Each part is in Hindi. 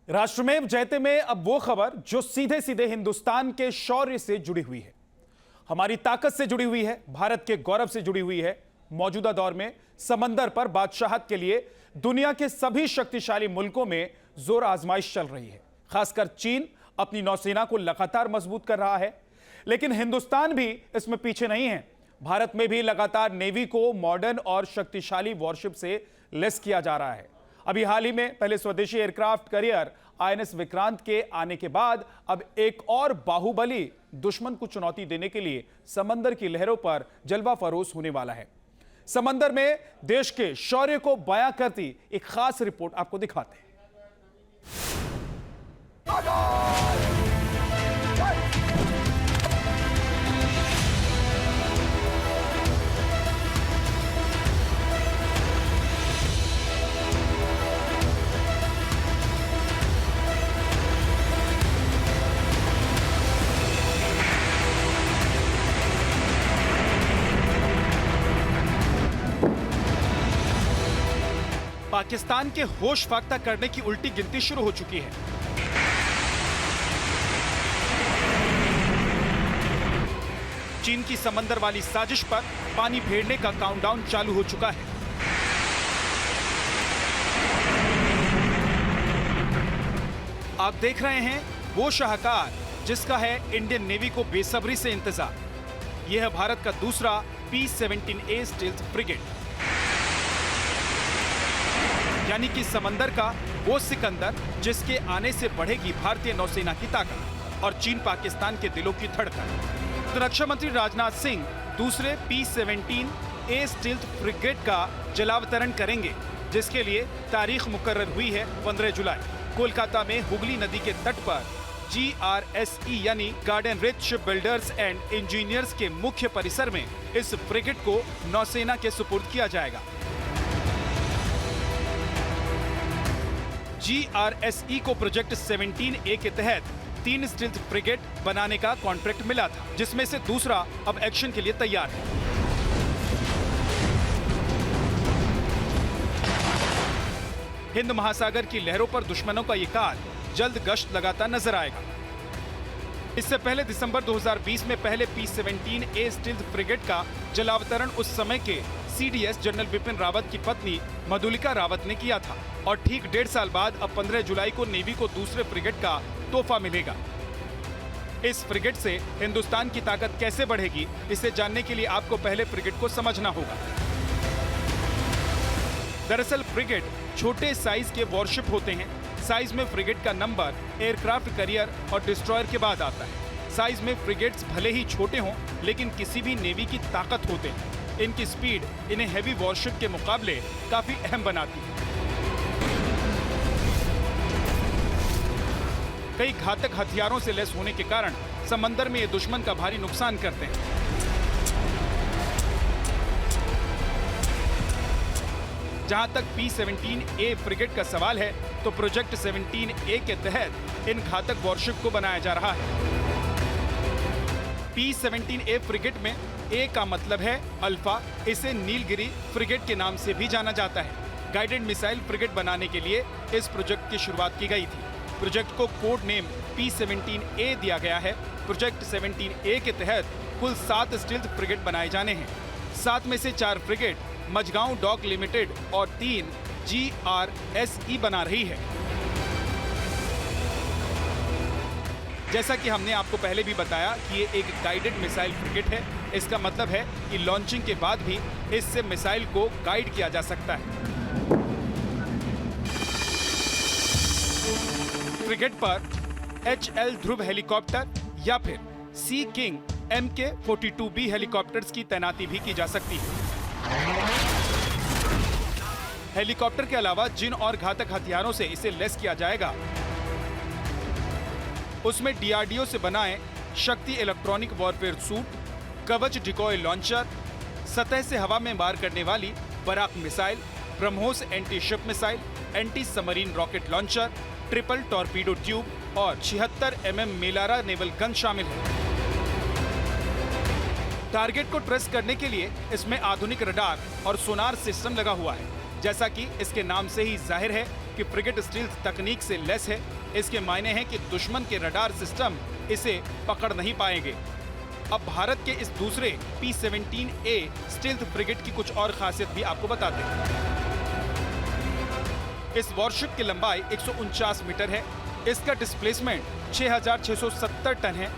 राष्ट्रमेव जयते में अब वो खबर जो सीधे सीधे हिंदुस्तान के शौर्य से जुड़ी हुई है, हमारी ताकत से जुड़ी हुई है, भारत के गौरव से जुड़ी हुई है। मौजूदा दौर में समंदर पर बादशाहत के लिए दुनिया के सभी शक्तिशाली मुल्कों में जोर आजमाइश चल रही है। खासकर चीन अपनी नौसेना को लगातार मजबूत कर रहा है, लेकिन हिंदुस्तान भी इसमें पीछे नहीं है। भारत में भी लगातार नेवी को मॉडर्न और शक्तिशाली वॉरशिप से लेस किया जा रहा है। अभी हाल ही में पहले स्वदेशी एयरक्राफ्ट कैरियर आईएनएस विक्रांत के आने के बाद अब एक और बाहुबली दुश्मन को चुनौती देने के लिए समंदर की लहरों पर जलवा फरोश होने वाला है। समंदर में देश के शौर्य को बयां करती एक खास रिपोर्ट आपको दिखाते हैं। पाकिस्तान के होश फाख्ता करने की उल्टी गिनती शुरू हो चुकी है। चीन की समंदर वाली साजिश पर पानी फेरने का काउंटडाउन चालू हो चुका है। आप देख रहे हैं वो शाहकार जिसका है इंडियन नेवी को बेसब्री से इंतजार। यह है भारत का दूसरा P-17A स्टील्थ फ्रिगेट, यानी कि समंदर का वो सिकंदर जिसके आने से बढ़ेगी भारतीय नौसेना की ताकत और चीन पाकिस्तान के दिलों की धड़कन। तो रक्षा मंत्री राजनाथ सिंह दूसरे P-17A स्टील्थ फ्रिगेट का जलावतरण करेंगे, जिसके लिए तारीख मुकर्रर हुई है 15 जुलाई। कोलकाता में हुगली नदी के तट पर GRSE यानी garden rich ship builders and engineers के मुख्य परिसर में इस फ्रिगेट को नौसेना के सुपुर्द किया जाएगा। GRSE को प्रोजेक्ट 17A के तहत 3 स्टील्थ फ्रिगेट बनाने का कॉन्ट्रैक्ट मिला था, जिसमें से दूसरा अब एक्शन के लिए तैयार है। हिंद महासागर की लहरों पर दुश्मनों का ये काल जल्द गश्त लगाता नजर आएगा। इससे पहले दिसंबर 2020 में पहले P-17A स्टील्थ फ्रिगेट का जलावतरण उस समय के CDS जनरल बिपिन रावत की पत्नी मधुलिका रावत ने किया था और ठीक 1.5 साल बाद अब 15 जुलाई को नेवी को दूसरे फ्रिगेट का तोहफा मिलेगा। इस फ्रिगेट से हिंदुस्तान की ताकत कैसे बढ़ेगी, इसे जानने के लिए आपको पहले फ्रिगेट को समझना होगा। दरअसल फ्रिगेट छोटे साइज के वॉरशिप होते हैं। साइज में फ्रिगेट का नंबर एयरक्राफ्ट कैरियर और डिस्ट्रॉयर के बाद आता है। साइज में फ्रिगेट्स भले ही छोटे हों, लेकिन किसी भी नेवी की ताकत होते हैं। इनकी स्पीड इन्हें हैवी वॉरशिप के मुकाबले काफी अहम बनाती है। कई घातक हथियारों से लैस होने के कारण समंदर में ये दुश्मन का भारी नुकसान करते हैं। जहां तक P-17A फ्रिगेट का सवाल है, तो प्रोजेक्ट 17A के तहत इन घातक वॉरशिप को बनाया जा रहा है। P-17A फ्रिगेट में A का मतलब है अल्फा। इसे नीलगिरी फ्रिगेट के नाम से भी जाना जाता है। गाइडेड मिसाइल फ्रिगेट बनाने के लिए इस प्रोजेक्ट की शुरुआत की गई थी। प्रोजेक्ट को कोड नेम P-17A दिया गया है। प्रोजेक्ट 17A के तहत कुल 7 स्टील्थ फ्रिगेट बनाए जाने हैं। 7 में से 4 फ्रिगेट मझगांव डॉक लिमिटेड और 3 GRSE बना रही है। जैसा कि हमने आपको पहले भी बताया कि ये एक गाइडेड मिसाइल फ्रिगेट है। इसका मतलब है कि लॉन्चिंग के बाद भी इससे मिसाइल को गाइड किया जा सकता है। फ्रिगेट पर HL ध्रुव हेलीकॉप्टर या फिर सी किंग MK-42B हेलीकॉप्टर्स की तैनाती भी की जा सकती है। हेलीकॉप्टर के अलावा जिन और घातक हथियारों से इसे लैस किया जाएगा, उसमें DRDO से बनाए Shakti electronic warfare suite, Kavach decoy launcher, सतह से हवा में वार करने वाली Barak missile, BrahMos anti ship missile, anti submarine rocket launcher, triple torpedo tube और 76 mm मेलारा नेवल गन शामिल है। टारगेट को ट्रेस करने के लिए इसमें आधुनिक रडार और सोनार सिस्टम लगा हुआ है। जैसा कि इसके नाम से ही जाहिर है, जबकि फ्रिगेट स्टील्थ तकनीक से लेस है। इसके मायने हैं कि दुश्मन के रडार सिस्टम इसे पकड़ नहीं पाएंगे। अब भारत के इस दूसरे P-17A स्टील्थ फ्रिगेट की कुछ और खासियत भी आपको बताते हैं। इस वॉरशिप की लंबाई 149 मीटर है। इसका डिस्प्लेसमेंट 6,670 टन है।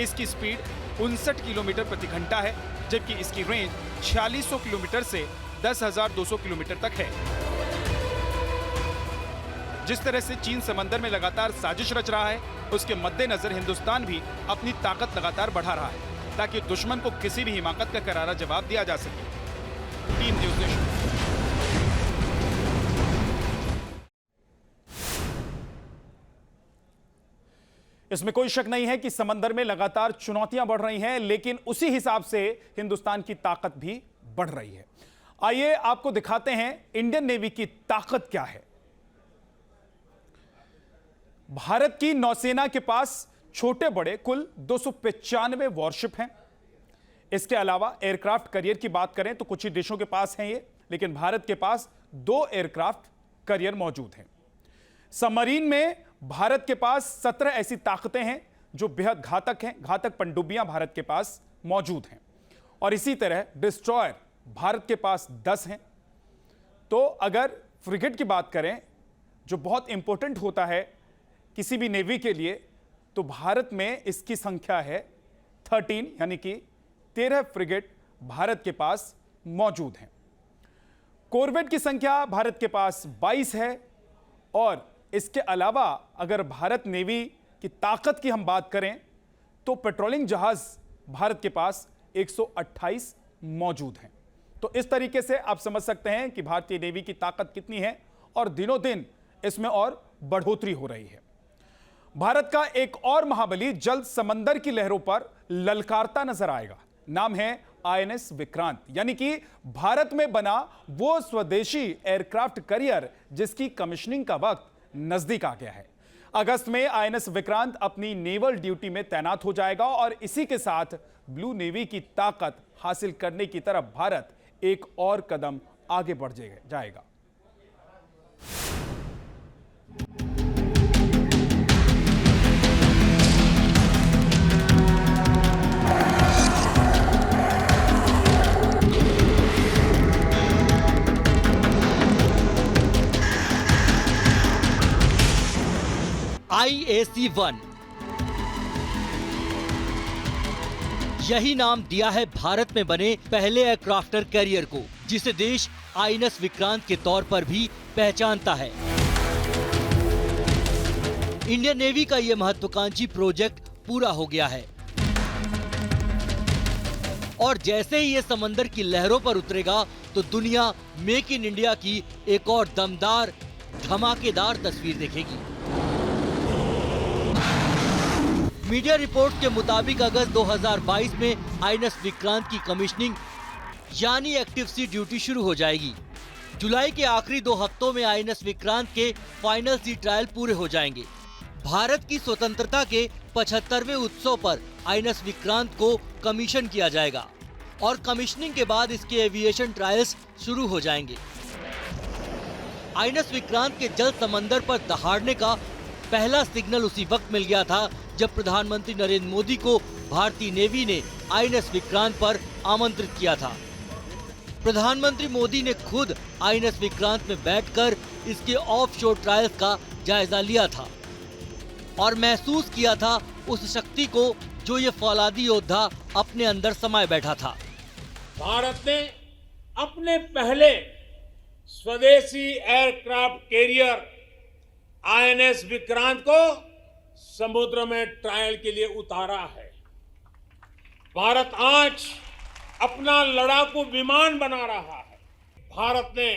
इसकी स्पीड 59 किलोमीटर प्रति घंटा है, जबकि इसकी रेंज 4600 किलोमीटर से 10,200 किलोमीटर तक है। जिस तरह से चीन समंदर में लगातार साजिश रच रहा है, उसके मद्देनजर हिंदुस्तान भी अपनी ताकत लगातार बढ़ा रहा है ताकि दुश्मन को किसी भी हिमाकत का करारा जवाब दिया जा सके। Team news nation. इसमें कोई शक नहीं है कि समंदर में लगातार चुनौतियां बढ़ रही हैं, लेकिन उसी हिसाब से हिंदुस्तान की ताकत भी बढ़ रही है। आइए आपको दिखाते हैं इंडियन नेवी की ताकत क्या है। भारत की नौसेना के पास छोटे बड़े कुल 295 वॉरशिप हैं। इसके अलावा एयरक्राफ्ट कैरियर की बात करें तो कुछ ही देशों के पास हैं ये, लेकिन भारत के पास 2 एयरक्राफ्ट कैरियर मौजूद हैं। सबमरीन में भारत के पास 17 ऐसी ताकतें हैं जो बेहद घातक हैं। घातक पनडुब्बियां भारत के पास मौजूद हैं और इसी तरह डिस्ट्रॉयर भारत के पास 10 हैं। तो अगर फ्रिगेट की बात करें जो बहुत इंपॉर्टेंट होता है किसी भी नेवी के लिए, तो भारत में इसकी संख्या है 13, यानी कि 13 फ्रिगेट भारत के पास मौजूद हैं। कोरवेट की संख्या भारत के पास 22 है और इसके अलावा अगर भारत नेवी की ताकत की हम बात करें तो पेट्रोलिंग जहाज भारत के पास 128 मौजूद हैं। तो इस तरीके से आप समझ सकते हैं कि भारतीय नेवी की ताकत कितनी है और दिनों दिन इसमें और बढ़ोतरी हो रही है। भारत का एक और महाबली जल्द समंदर की लहरों पर ललकारता नजर आएगा। नाम है INS विक्रांत, यानी कि भारत में बना वो स्वदेशी एयरक्राफ्ट कैरियर जिसकी कमीशनिंग का वक्त नजदीक आ गया है। अगस्त में INS विक्रांत अपनी नेवल ड्यूटी में तैनात हो जाएगा और इसी के साथ ब्लू नेवी की ताकत हासिल करने की तरफ भारत एक और कदम आगे बढ़ जाएगा। IAC-1 यही नाम दिया है भारत में बने पहले एयरक्राफ्टर कैरियर को, जिसे देश INS विक्रांत के तौर पर भी पहचानता है। इंडियन नेवी का यह महत्वाकांक्षी प्रोजेक्ट पूरा हो गया है और जैसे ही ये समंदर की लहरों पर उतरेगा तो दुनिया मेक इन इंडिया की एक और दमदार धमाकेदार तस्वीर देखेगी। मीडिया रिपोर्ट्स के मुताबिक अगस्त 2022 में INS विक्रांत की कमीशनिंग यानी एक्टिव सी ड्यूटी शुरू हो जाएगी। जुलाई के आखिरी 2 हफ्तों में INS विक्रांत के फाइनल सी ट्रायल पूरे हो जाएंगे। भारत की स्वतंत्रता के 75वें उत्सव पर INS विक्रांत को कमीशन किया जाएगा और कमीशनिंग के बाद इसके एविएशन ट्रायल्स शुरू हो जाएंगे। INS विक्रांत के जल समंदर पर दहाड़ने का पहला सिग्नल उसी वक्त मिल गया था जब प्रधानमंत्री नरेंद्र मोदी को भारतीय नेवी ने INS विक्रांत पर आमंत्रित किया था। प्रधानमंत्री मोदी ने खुद INS विक्रांत में बैठकर इसके ऑफशोर ट्रायल्स का जायजा लिया था और महसूस किया था उस शक्ति को जो ये फौलादी योद्धा अपने अंदर समाये बैठा था। भारत ने अपने पहले स्वदेशी एयरक्राफ्ट कैरियर INS विक्रांत को समुद्र में ट्रायल के लिए उतारा है। भारत आज अपना लड़ाकू विमान बना रहा है। भारत ने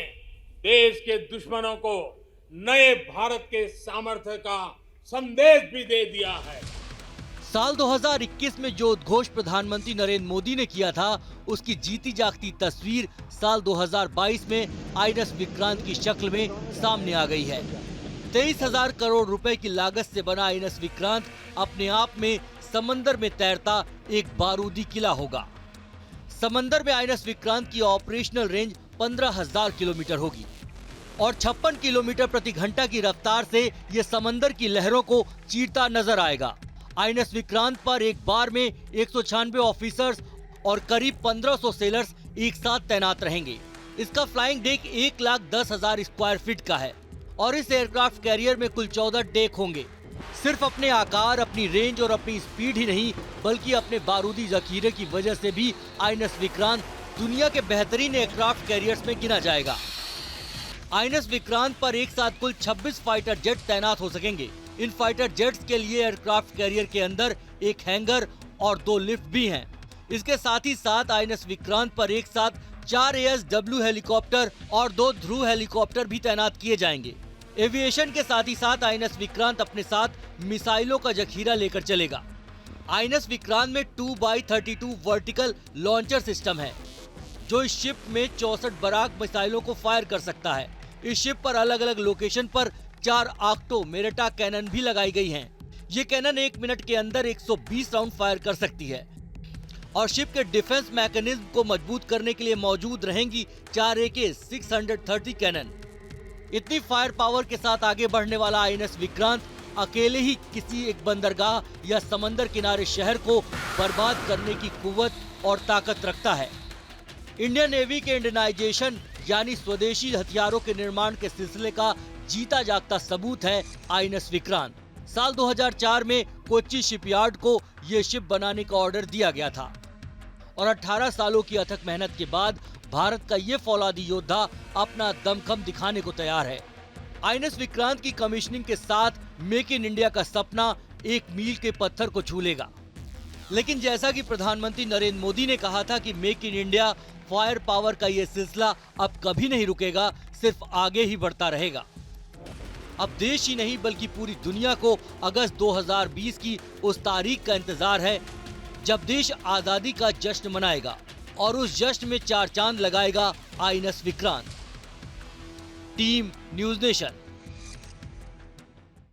देश के दुश्मनों को नए भारत के सामर्थ्य का संदेश भी दे दिया है। साल 2021 में जो उद्घोष प्रधानमंत्री नरेंद्र मोदी ने किया था, उसकी जीती जागती तस्वीर साल 2022 में INS विक्रांत की शक्ल में सामने आ गई है। 23,000 करोड़ रुपए की लागत से बना INS विक्रांत अपने आप में समंदर में तैरता एक बारूदी किला होगा। समंदर में INS विक्रांत की ऑपरेशनल रेंज 15,000 किलोमीटर होगी। और 56 किलोमीटर प्रति घंटा की रफ्तार से ये समंदर की लहरों को चीरता नजर आएगा। आईएनएस विक्रांत पर एक बार में 196 ऑफिसर्स और करीब 1500 सेलर्स एक साथ तैनात रहेंगे। इसका फ्लाइंग डेक 1,10,000 स्क्वायर फीट का है और इस एयरक्राफ्ट कैरियर में कुल 14 डेक होंगे। सिर्फ अपने आकार, अपनी रेंज और अपनी स्पीड ही नहीं, बल्कि अपने बारूदी जखीरे की वजह से भी आईएनएस विक्रांत दुनिया के बेहतरीन एयरक्राफ्ट कैरियर्स में गिना जाएगा। आईएनएस विक्रांत पर एक साथ कुल 26 फाइटर जेट तैनात हो सकेंगे। इन फाइटर जेट्स के लिए एयरक्राफ्ट कैरियर के अंदर एक हैंगर और 2 लिफ्ट भी हैं। इसके साथ ही साथ आईएनएस विक्रांत पर एक साथ 4 ASW हेलीकॉप्टर और 2 ध्रुव हेलीकॉप्टर भी तैनात किए जाएंगे। एविएशन के साथ ही साथ आईएनएस विक्रांत अपने साथ मिसाइलों का जखीरा लेकर चलेगा। आईएनएस विक्रांत में 2x32 वर्टिकल लॉन्चर सिस्टम है, जो इस शिप में 64 बराक मिसाइलों को फायर कर सकता है। इस शिप पर अलग अलग लोकेशन पर 4 ऑक्टो मेरेटा कैनन भी लगाई गई हैं। ये कैनन 1 मिनट के अंदर 120 राउंड फायर कर सकती है और शिप के डिफेंस मैकेनिज्म को मजबूत करने के लिए मौजूद रहेंगी 4 AK-630 कैनन। इतनी फायर पावर के साथ आगे बढ़ने वाला आईएनएस विक्रांत अकेले ही किसी एक बंदरगाह या समंदर किनारे शहर को बर्बाद करने की कुव्वत और ताकत रखता है। इंडियन नेवी के इंडियनाइजेशन यानी स्वदेशी हथियारों के निर्माण के सिलसिले का जीता जागता सबूत है आईएनएस विक्रांत। साल 2004 में कोच्चि शिपयार्ड को ये शिप बनाने का ऑर्डर दिया गया था और 18 सालों की अथक मेहनत के बाद भारत का ये फौलादी योद्धा अपना दमखम दिखाने को तैयार है। आईएनएस विक्रांत की कमीशनिंग के साथ मेक इन इंडिया का सपना एक मील के पत्थर को छू लेगा। लेकिन जैसा कि प्रधानमंत्री नरेंद्र मोदी ने कहा था कि make in India fire power का ये सिलसिला अब कभी नहीं रुकेगा, सिर्फ आगे ही बढ़ता रहेगा। अब देश ही नहीं बल्कि पूरी दुनिया को अगस्त 2020 की उस तारीख का इंतजार है जब देश आजादी का जश्न मनाएगा और उस जश्न में 4 चांद लगाएगा INS Vikrant. Team news nation.